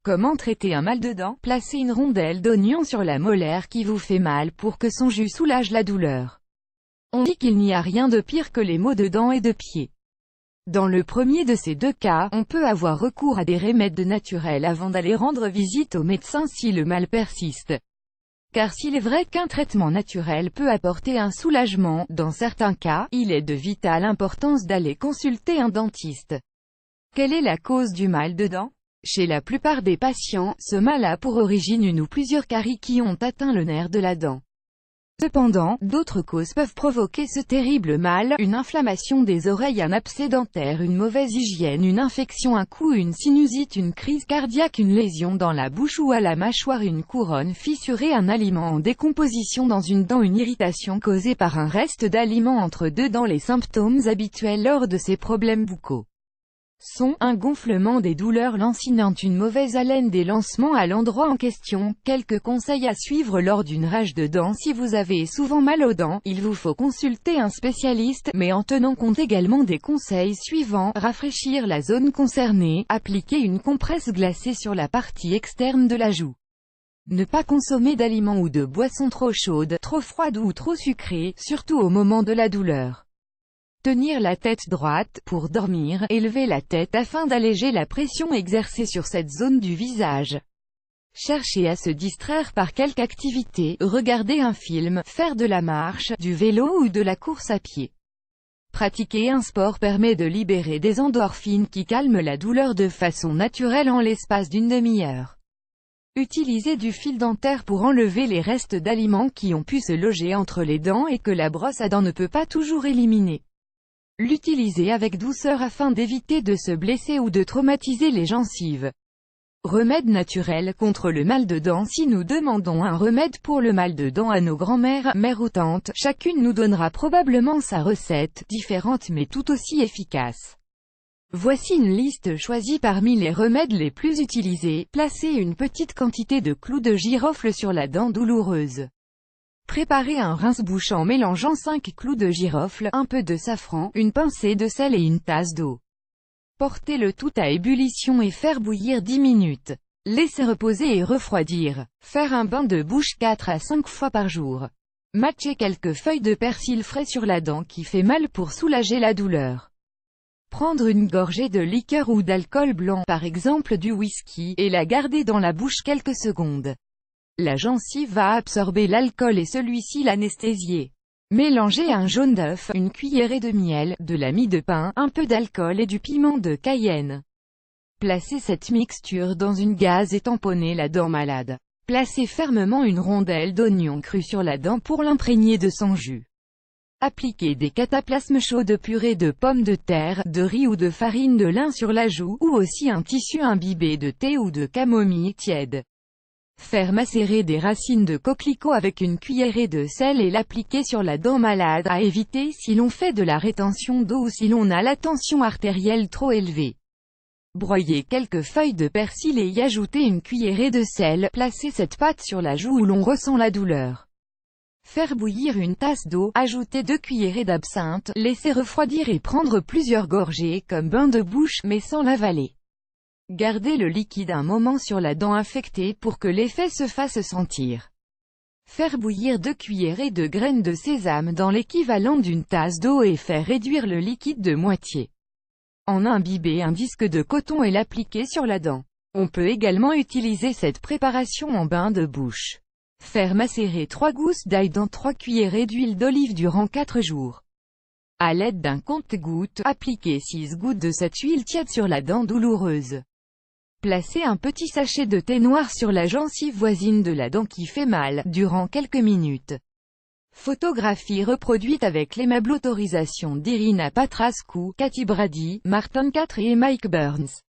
Comment traiter un mal de dents? Placez une rondelle d'oignon sur la molaire qui vous fait mal pour que son jus soulage la douleur. On dit qu'il n'y a rien de pire que les maux de dents et de pieds. Dans le premier de ces deux cas, on peut avoir recours à des remèdes naturels avant d'aller rendre visite au médecin si le mal persiste. Car s'il est vrai qu'un traitement naturel peut apporter un soulagement, dans certains cas, il est de vitale importance d'aller consulter un dentiste. Quelle est la cause du mal de dents? Chez la plupart des patients, ce mal a pour origine une ou plusieurs caries qui ont atteint le nerf de la dent. Cependant, d'autres causes peuvent provoquer ce terrible mal: une inflammation des oreilles, un abcès dentaire, une mauvaise hygiène, une infection, un coup, une sinusite, une crise cardiaque, une lésion dans la bouche ou à la mâchoire, une couronne fissurée, un aliment en décomposition dans une dent, une irritation causée par un reste d'aliment entre deux dents. Les symptômes habituels lors de ces problèmes buccaux sont un gonflement des douleurs lancinantes, une mauvaise haleine, des lancements à l'endroit en question. Quelques conseils à suivre lors d'une rage de dents: si vous avez souvent mal aux dents, il vous faut consulter un spécialiste, mais en tenant compte également des conseils suivants: rafraîchir la zone concernée, appliquer une compresse glacée sur la partie externe de la joue. Ne pas consommer d'aliments ou de boissons trop chaudes, trop froides ou trop sucrées, surtout au moment de la douleur. Tenir la tête droite, pour dormir, élever la tête afin d'alléger la pression exercée sur cette zone du visage. Chercher à se distraire par quelque activité, regarder un film, faire de la marche, du vélo ou de la course à pied. Pratiquer un sport permet de libérer des endorphines qui calment la douleur de façon naturelle en l'espace d'une demi-heure. Utilisez du fil dentaire pour enlever les restes d'aliments qui ont pu se loger entre les dents et que la brosse à dents ne peut pas toujours éliminer. L'utiliser avec douceur afin d'éviter de se blesser ou de traumatiser les gencives. Remède naturel contre le mal de dents: si nous demandons un remède pour le mal de dents à nos grands-mères, mères ou tantes, chacune nous donnera probablement sa recette, différente mais tout aussi efficace. Voici une liste choisie parmi les remèdes les plus utilisés. Placez une petite quantité de clous de girofle sur la dent douloureuse. Préparez un rince-bouche en mélangeant 5 clous de girofle, un peu de safran, une pincée de sel et une tasse d'eau. Portez le tout à ébullition et faire bouillir 10 minutes. Laissez reposer et refroidir. Faire un bain de bouche 4 à 5 fois par jour. Mâcher quelques feuilles de persil frais sur la dent qui fait mal pour soulager la douleur. Prendre une gorgée de liqueur ou d'alcool blanc, par exemple du whisky, et la garder dans la bouche quelques secondes. La gencive va absorber l'alcool et celui-ci l'anesthésier. Mélangez un jaune d'œuf, une cuillerée de miel, de la mie de pain, un peu d'alcool et du piment de Cayenne. Placez cette mixture dans une gaze et tamponnez la dent malade. Placez fermement une rondelle d'oignon cru sur la dent pour l'imprégner de son jus. Appliquez des cataplasmes chauds de purée de pommes de terre, de riz ou de farine de lin sur la joue, ou aussi un tissu imbibé de thé ou de camomille tiède. Faire macérer des racines de coquelicot avec une cuillerée de sel et l'appliquer sur la dent malade, à éviter si l'on fait de la rétention d'eau ou si l'on a la tension artérielle trop élevée. Broyez quelques feuilles de persil et y ajoutez une cuillerée de sel. Placez cette pâte sur la joue où l'on ressent la douleur. Faire bouillir une tasse d'eau, ajouter 2 cuillerées d'absinthe, laisser refroidir et prendre plusieurs gorgées comme bain de bouche, mais sans l'avaler. Gardez le liquide un moment sur la dent affectée pour que l'effet se fasse sentir. Faire bouillir 2 cuillerées de graines de sésame dans l'équivalent d'une tasse d'eau et faire réduire le liquide de moitié. En imbiber un disque de coton et l'appliquer sur la dent. On peut également utiliser cette préparation en bain de bouche. Faire macérer 3 gousses d'ail dans 3 cuillerées d'huile d'olive durant 4 jours. À l'aide d'un compte-gouttes, appliquez 6 gouttes de cette huile tiède sur la dent douloureuse. Placez un petit sachet de thé noir sur la gencive voisine de la dent qui fait mal, durant quelques minutes. Photographie reproduite avec l'aimable autorisation d'Irina Patrascu, Cathy Brady, Martin IV et Mike Burns.